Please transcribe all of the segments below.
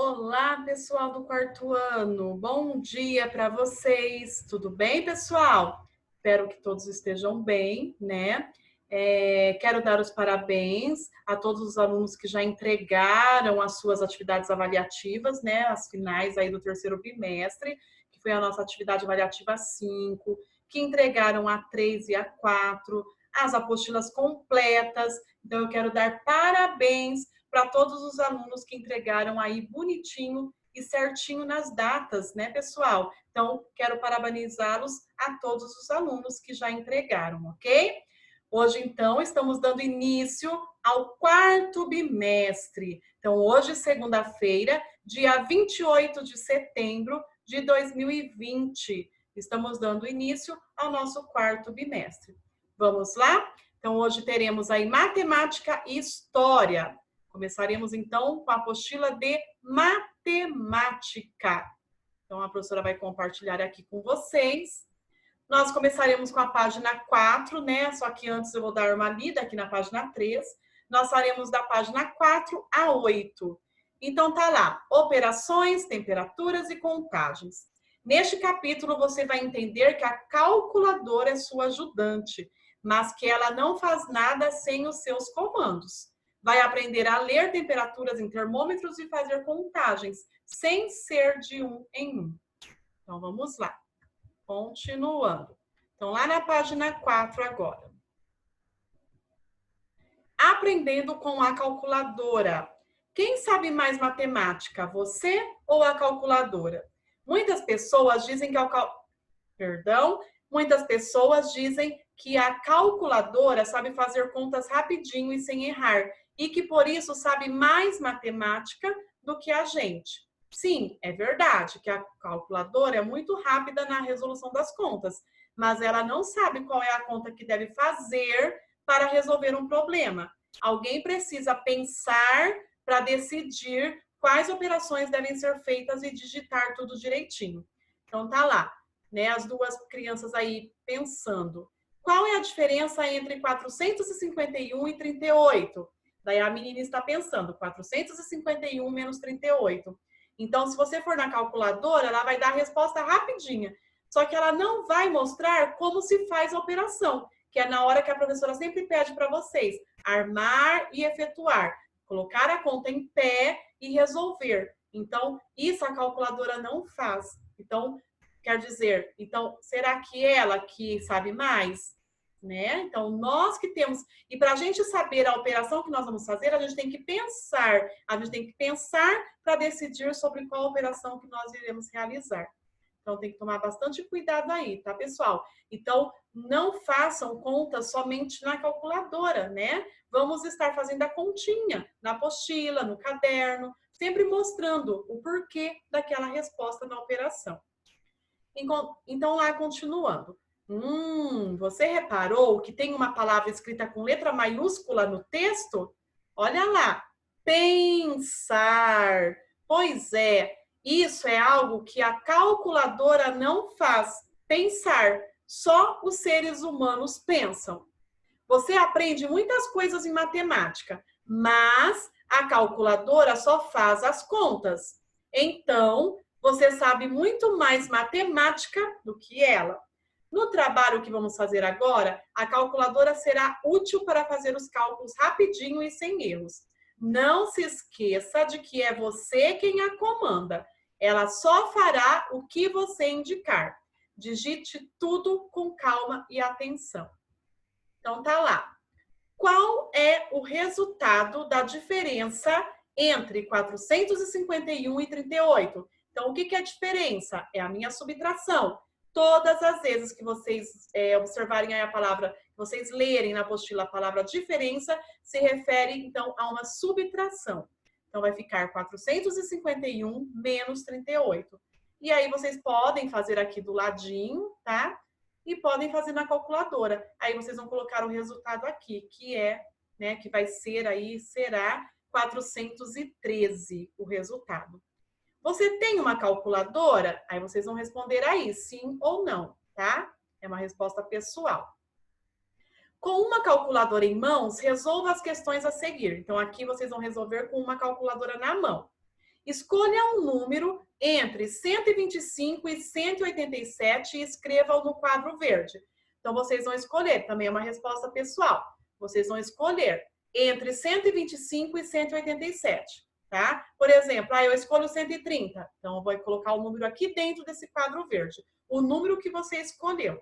Olá, pessoal do quarto ano. Bom dia para vocês. Tudo bem, pessoal? Espero que todos estejam bem, né? Quero dar os parabéns a todos os alunos que já entregaram as suas atividades avaliativas, né? As finais aí do terceiro bimestre, que foi a nossa atividade avaliativa 5, que entregaram a 3 e a 4, as apostilas completas. Então, eu quero dar parabéns para todos os alunos que entregaram aí bonitinho e certinho nas datas, né, pessoal? Então, quero parabenizá-los a todos os alunos que já entregaram, ok? Hoje, então, estamos dando início ao quarto bimestre. Então, hoje, segunda-feira, dia 28 de setembro de 2020, estamos dando início ao nosso quarto bimestre. Vamos lá? Então, hoje teremos aí matemática e história. Começaremos, então, com a apostila de matemática. Então, a professora vai compartilhar aqui com vocês. Nós começaremos com a página 4, né? Só que antes eu vou dar uma lida aqui na página 3. Nós faremos da página 4 a 8. Então, tá lá, operações, temperaturas e contagens. Neste capítulo, você vai entender que a calculadora é sua ajudante, mas que ela não faz nada sem os seus comandos. Vai aprender a ler temperaturas em termômetros e fazer contagens, sem ser de um em um. Então, vamos lá. Continuando. Então, lá na página 4 agora. Aprendendo com a calculadora. Quem sabe mais matemática, você ou a calculadora? Muitas pessoas dizem que muitas pessoas dizem que a calculadora sabe fazer contas rapidinho e sem errar, e que por isso sabe mais matemática do que a gente. Sim, é verdade que a calculadora é muito rápida na resolução das contas, mas ela não sabe qual é a conta que deve fazer para resolver um problema. Alguém precisa pensar para decidir quais operações devem ser feitas e digitar tudo direitinho. Então tá lá, né, as duas crianças aí pensando. Qual é a diferença entre 451 e 38? Daí a menina está pensando, 451 menos 38. Então, se você for na calculadora, ela vai dar a resposta rapidinha. Só que ela não vai mostrar como se faz a operação, que é na hora que a professora sempre pede para vocês, armar e efetuar. Colocar a conta em pé e resolver. Então, isso a calculadora não faz. Então, quer dizer, então, será que ela que sabe mais? Né? Então, nós que temos... E para a gente saber a operação que nós vamos fazer, a gente tem que pensar. A gente tem que pensar para decidir sobre qual operação que nós iremos realizar. Então, tem que tomar bastante cuidado aí, tá, pessoal? Então, não façam contas somente na calculadora, né? Vamos estar fazendo a continha na apostila, no caderno, sempre mostrando o porquê daquela resposta na operação. Então, lá continuando. Você reparou que tem uma palavra escrita com letra maiúscula no texto? Olha lá, pensar. Pois é, isso é algo que a calculadora não faz. Pensar. Só os seres humanos pensam. Você aprende muitas coisas em matemática, mas a calculadora só faz as contas. Então, você sabe muito mais matemática do que ela. No trabalho que vamos fazer agora, a calculadora será útil para fazer os cálculos rapidinho e sem erros. Não se esqueça de que é você quem a comanda. Ela só fará o que você indicar. Digite tudo com calma e atenção. Então, tá lá. Qual é o resultado da diferença entre 451 e 38? Então, o que é a diferença? É a minha subtração. Todas as vezes que vocês observarem aí a palavra, vocês lerem na apostila a palavra diferença, se refere, então, a uma subtração. Então, vai ficar 451 menos 38. E aí, vocês podem fazer aqui do ladinho, tá? E podem fazer na calculadora. Aí vocês vão colocar o resultado aqui, que é, né, que vai ser aí, será 413 o resultado. Você tem uma calculadora? Aí vocês vão responder aí, sim ou não, tá? É uma resposta pessoal. Com uma calculadora em mãos, resolva as questões a seguir. Então, aqui vocês vão resolver com uma calculadora na mão. Escolha um número entre 125 e 187 e escreva-o no quadro verde. Então, vocês vão escolher, também é uma resposta pessoal. Vocês vão escolher entre 125 e 187, tá? Por exemplo, eu escolho 130. Então, eu vou colocar o número aqui dentro desse quadro verde. O número que você escolheu.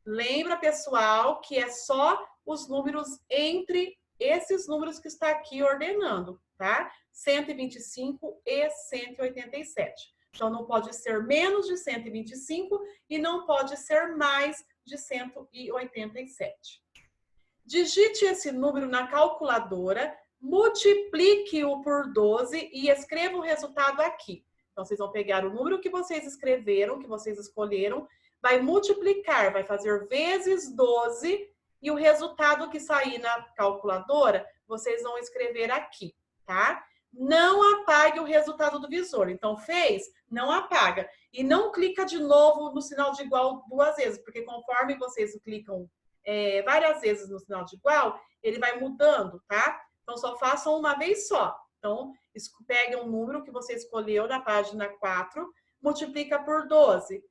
Lembra, pessoal, que é só os números entre esses números que está aqui ordenando, tá? 125 e 187. Então, não pode ser menos de 125 e não pode ser mais de 187. Digite esse número na calculadora, multiplique-o por 12 e escreva o resultado aqui. Então, vocês vão pegar o número que vocês escreveram, que vocês escolheram, vai multiplicar, vai fazer vezes 12 e o resultado que sair na calculadora, vocês vão escrever aqui, tá? Não apague o resultado do visor. Então, fez? Não apaga. E não clica de novo no sinal de igual 2 vezes, porque conforme vocês clicam várias vezes no sinal de igual, ele vai mudando, tá? Então, só façam uma vez só. Então, pegue um número que você escolheu na página 4, multiplica por 12.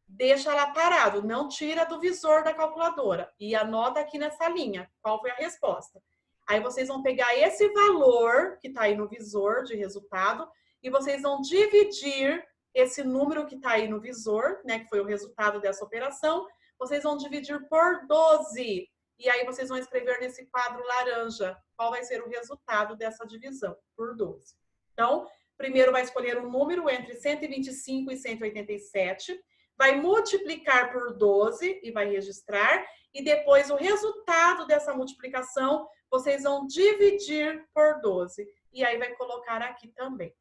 Deixa lá parado, não tira do visor da calculadora. E anota aqui nessa linha qual foi a resposta. Aí vocês vão pegar esse valor que está aí no visor de resultado e vocês vão dividir esse número que está aí no visor, né, que foi o resultado dessa operação, vocês vão dividir por 12. E aí vocês vão escrever nesse quadro laranja qual vai ser o resultado dessa divisão por 12. Então, primeiro vai escolher um número entre 125 e 187, vai multiplicar por 12 e vai registrar, e depois o resultado dessa multiplicação vocês vão dividir por 12. E aí vai colocar aqui também,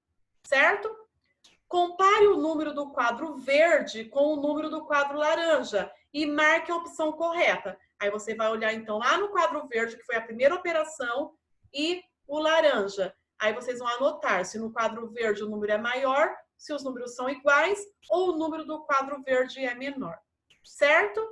certo? Compare o número do quadro verde com o número do quadro laranja e marque a opção correta. Aí você vai olhar, então, lá no quadro verde, que foi a primeira operação, e o laranja. Aí vocês vão anotar se no quadro verde o número é maior, se os números são iguais, ou o número do quadro verde é menor. Certo?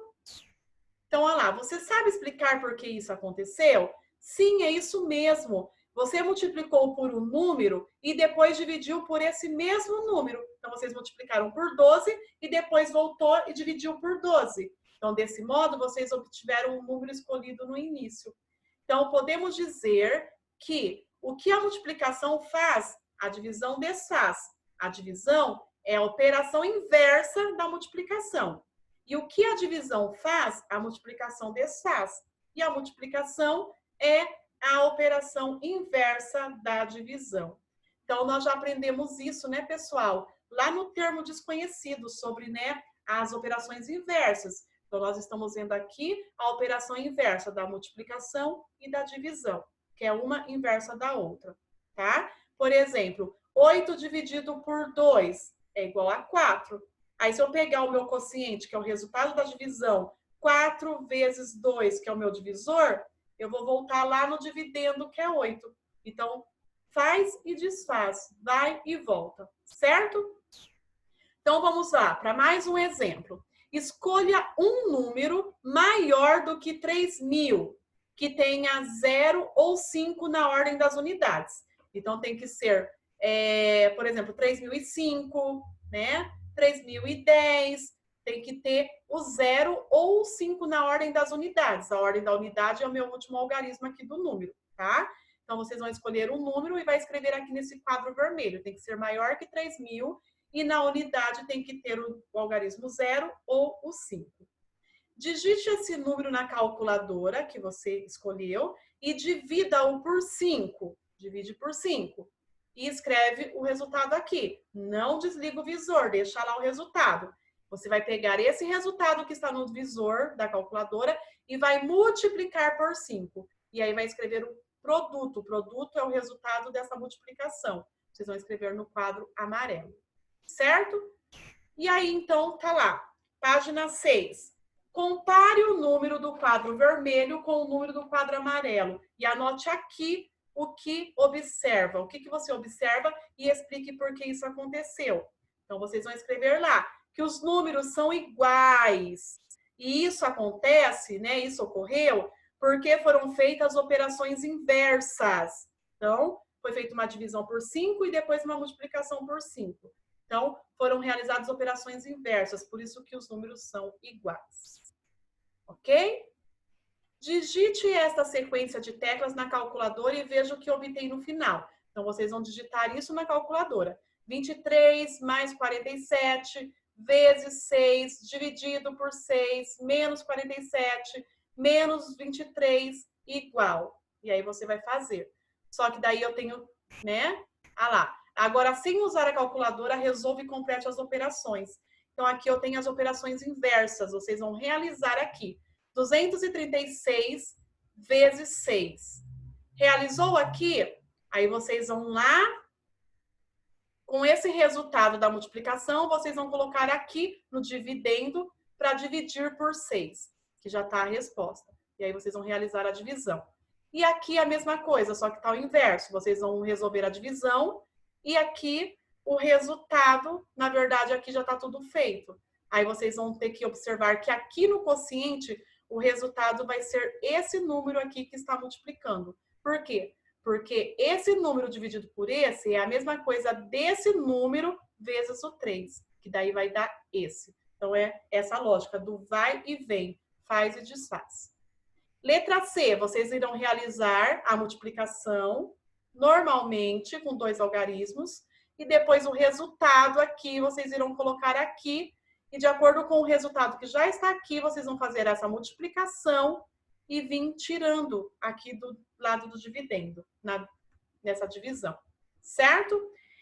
Então, olha lá, você sabe explicar por que isso aconteceu? Sim, é isso mesmo. Você multiplicou por um número e depois dividiu por esse mesmo número. Então, vocês multiplicaram por 12 e depois voltou e dividiu por 12. Então, desse modo, vocês obtiveram o número escolhido no início. Então, podemos dizer que o que a multiplicação faz, a divisão desfaz. A divisão é a operação inversa da multiplicação. E o que a divisão faz, a multiplicação desfaz. E a multiplicação é a operação inversa da divisão. Então, nós já aprendemos isso, né, pessoal? Lá no termo desconhecido, sobre, né, as operações inversas. Então, nós estamos vendo aqui a operação inversa da multiplicação e da divisão, que é uma inversa da outra, tá? Por exemplo, 8 dividido por 2 é igual a 4. Aí, se eu pegar o meu quociente, que é o resultado da divisão, 4 vezes 2, que é o meu divisor, eu vou voltar lá no dividendo, que é 8. Então, faz e desfaz, vai e volta, certo? Então, vamos lá para mais um exemplo. Escolha um número maior do que 3.000, que tenha 0 ou 5 na ordem das unidades. Então, tem que ser, por exemplo, 3.005, né? 3.010, tem que ter o 0 ou o 5 na ordem das unidades. A ordem da unidade é o meu último algarismo aqui do número, tá? Então, vocês vão escolher um número e vai escrever aqui nesse quadro vermelho. Tem que ser maior que 3.000 e na unidade tem que ter o algarismo 0 ou o 5. Digite esse número na calculadora que você escolheu e divida-o por 5. Divide por 5. E escreve o resultado aqui. Não desliga o visor, deixa lá o resultado. Você vai pegar esse resultado que está no visor da calculadora e vai multiplicar por 5. E aí vai escrever o produto. O produto é o resultado dessa multiplicação. Vocês vão escrever no quadro amarelo. Certo? E aí, então, tá lá. Página 6. Compare o número do quadro vermelho com o número do quadro amarelo. E anote aqui o que observa. O que você observa e explique por que isso aconteceu. Então, vocês vão escrever lá que os números são iguais. E isso acontece, né? Isso ocorreu porque foram feitas operações inversas. Então, foi feita uma divisão por 5 e depois uma multiplicação por 5. Então, foram realizadas operações inversas, por isso que os números são iguais. Ok? Digite esta sequência de teclas na calculadora e veja o que obtém no final. Então, vocês vão digitar isso na calculadora. 23 mais 47 vezes 6 dividido por 6 menos 47 menos 23 igual. E aí você vai fazer. Só que daí eu tenho, né? Ah lá. Agora, sem usar a calculadora, resolve e complete as operações. Então, aqui eu tenho as operações inversas. Vocês vão realizar aqui. 236 vezes 6. Realizou aqui? Aí vocês vão lá. Com esse resultado da multiplicação, vocês vão colocar aqui no dividendo para dividir por 6, que já está a resposta. E aí vocês vão realizar a divisão. E aqui a mesma coisa, só que está o inverso. Vocês vão resolver a divisão e aqui o resultado, na verdade, aqui já está tudo feito. Aí vocês vão ter que observar que aqui no quociente, o resultado vai ser esse número aqui que está multiplicando. Por quê? Porque esse número dividido por esse é a mesma coisa desse número vezes o 3, que daí vai dar esse. Então, é essa lógica do vai e vem, faz e desfaz. Letra C, vocês irão realizar a multiplicação normalmente com 2 algarismos e depois o resultado aqui, vocês irão colocar aqui e de acordo com o resultado que já está aqui, vocês vão fazer essa multiplicação e vir tirando aqui do lado do dividendo, nessa divisão, certo?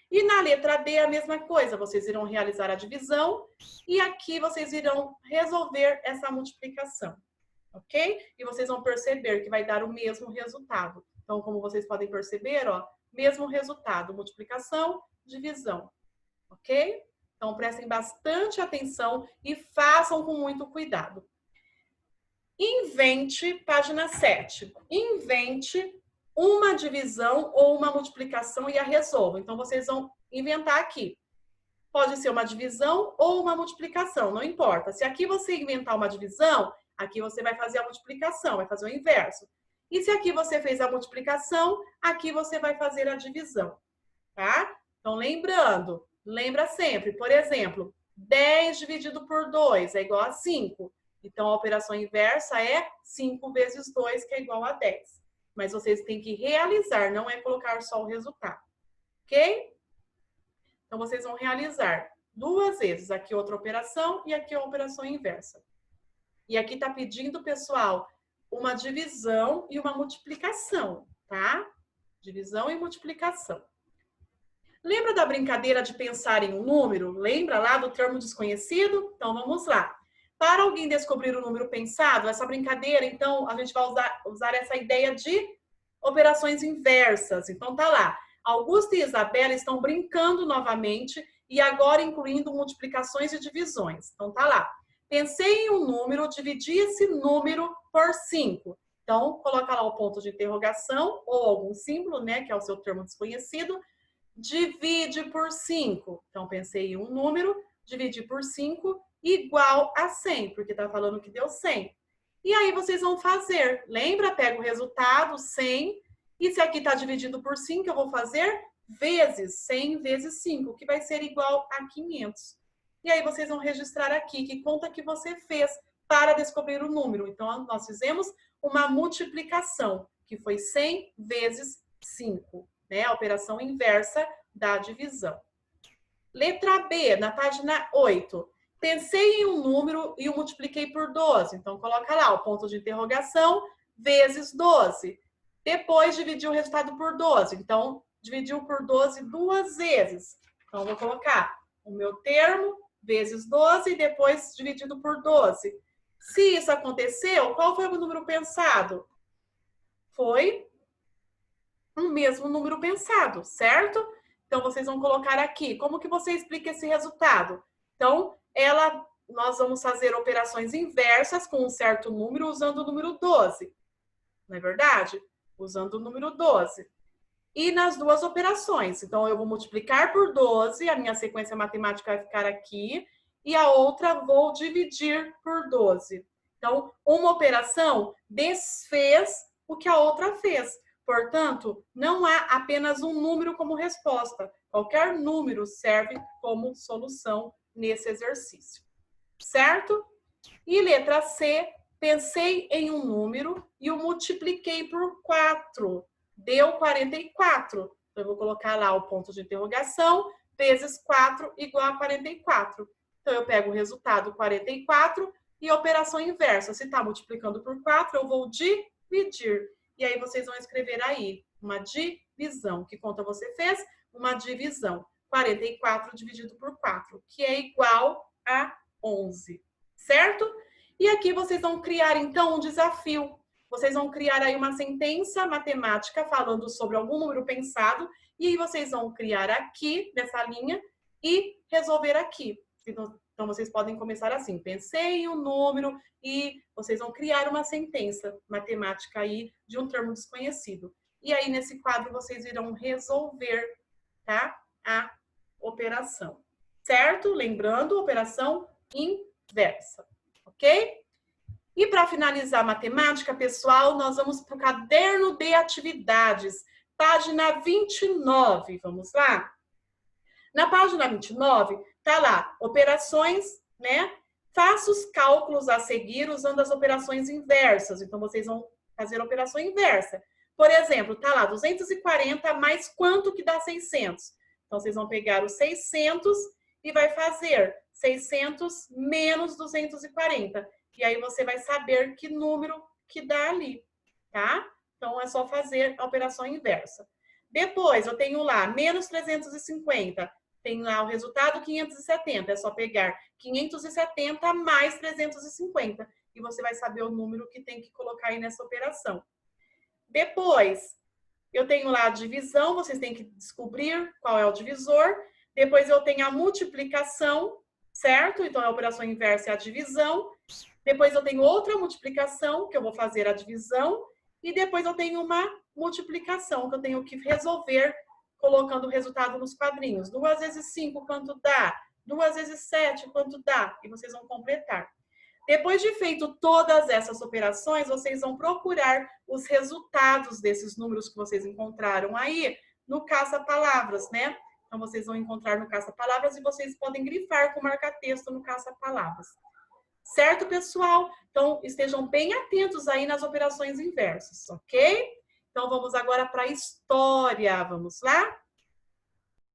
E na letra D, a mesma coisa, vocês irão realizar a divisão e aqui vocês irão resolver essa multiplicação, ok? E vocês vão perceber que vai dar o mesmo resultado. Então, como vocês podem perceber, ó, mesmo resultado, multiplicação, divisão, ok? Então, prestem bastante atenção e façam com muito cuidado. Invente, página 7. Invente uma divisão ou uma multiplicação e a resolva. Então, vocês vão inventar aqui. Pode ser uma divisão ou uma multiplicação, não importa. Se aqui você inventar uma divisão, aqui você vai fazer a multiplicação, vai fazer o inverso. E se aqui você fez a multiplicação, aqui você vai fazer a divisão, tá? Então, lembrando, lembra sempre, por exemplo, 10 dividido por 2 é igual a 5. Então, a operação inversa é 5 vezes 2, que é igual a 10. Mas vocês têm que realizar, não é colocar só o resultado. Ok? Então, vocês vão realizar 2 vezes. Aqui outra operação e aqui a operação inversa. E aqui está pedindo, pessoal, uma divisão e uma multiplicação, tá? Divisão e multiplicação. Lembra da brincadeira de pensar em um número? Lembra lá do termo desconhecido? Então, vamos lá. Para alguém descobrir o número pensado, essa brincadeira, então, a gente vai usar essa ideia de operações inversas. Então, tá lá. Augusta e Isabela estão brincando novamente e agora incluindo multiplicações e divisões. Então, tá lá. Pensei em um número, dividi esse número por 5. Então, coloca lá o ponto de interrogação ou algum símbolo, né, que é o seu termo desconhecido. Divide por 5. Então, pensei em um número, dividi por 5 igual a 100, porque tá falando que deu 100. E aí vocês vão fazer, lembra? Pega o resultado, 100, e se aqui tá dividido por 5, eu vou fazer vezes 100 vezes 5, que vai ser igual a 500. E aí vocês vão registrar aqui que conta que você fez para descobrir o número. Então, nós fizemos uma multiplicação, que foi 100 vezes 5, né? A operação inversa da divisão. Letra B, na página 8. Pensei em um número e o multipliquei por 12. Então, coloca lá o ponto de interrogação vezes 12. Depois, dividiu o resultado por 12. Então, dividiu por 12 2 vezes. Então, vou colocar o meu termo vezes 12 e depois dividido por 12. Se isso aconteceu, qual foi o número pensado? Foi o mesmo número pensado, certo? Então, vocês vão colocar aqui. Como que você explica esse resultado? Então, nós vamos fazer operações inversas com um certo número usando o número 12. Não é verdade? Usando o número 12. E nas duas operações. Então, eu vou multiplicar por 12, a minha sequência matemática vai ficar aqui, e a outra vou dividir por 12. Então, uma operação desfez o que a outra fez. Portanto, não há apenas um número como resposta. Qualquer número serve como solução nesse exercício. Certo? E letra C, pensei em um número e o multipliquei por 4. Deu 44. Então, eu vou colocar lá o ponto de interrogação, vezes 4 igual a 44. Então, eu pego o resultado 44 e operação inversa. Se está multiplicando por 4, eu vou dividir. E aí, vocês vão escrever aí uma divisão. Que conta você fez? Uma divisão. 44 dividido por 4, que é igual a 11. Certo? E aqui vocês vão criar, então, um desafio. Vocês vão criar aí uma sentença matemática falando sobre algum número pensado, e aí vocês vão criar aqui, nessa linha, e resolver aqui. Então, vocês podem começar assim, pensei em um número, e vocês vão criar uma sentença matemática aí de um termo desconhecido. E aí, nesse quadro, vocês irão resolver, tá? A operação. Certo? Lembrando, operação inversa. Ok? E para finalizar a matemática, pessoal, nós vamos para o caderno de atividades, página 29. Vamos lá? Na página 29, tá lá, operações, né? Faça os cálculos a seguir usando as operações inversas. Então, vocês vão fazer a operação inversa. Por exemplo, tá lá, 240 mais quanto que dá 600? Então, vocês vão pegar os 600 e vai fazer 600 menos 240. E aí você vai saber que número que dá ali, tá? Então, é só fazer a operação inversa. Depois, eu tenho lá, menos 350. Tem lá o resultado 570. É só pegar 570 mais 350. E você vai saber o número que tem que colocar aí nessa operação. Depois, eu tenho lá a divisão. Vocês têm que descobrir qual é o divisor. Depois, eu tenho a multiplicação, certo? Então, a operação inversa é a divisão. Depois eu tenho outra multiplicação, que eu vou fazer a divisão. E depois eu tenho uma multiplicação, que eu tenho que resolver colocando o resultado nos quadrinhos. 2 vezes 5, quanto dá? 2 vezes 7, quanto dá? E vocês vão completar. Depois de feito todas essas operações, vocês vão procurar os resultados desses números que vocês encontraram aí no caça-palavras, né? Então, vocês vão encontrar no caça-palavras e vocês podem grifar com marca-texto no caça-palavras. Certo, pessoal? Então, estejam bem atentos aí nas operações inversas, ok? Então, vamos agora para a história. Vamos lá?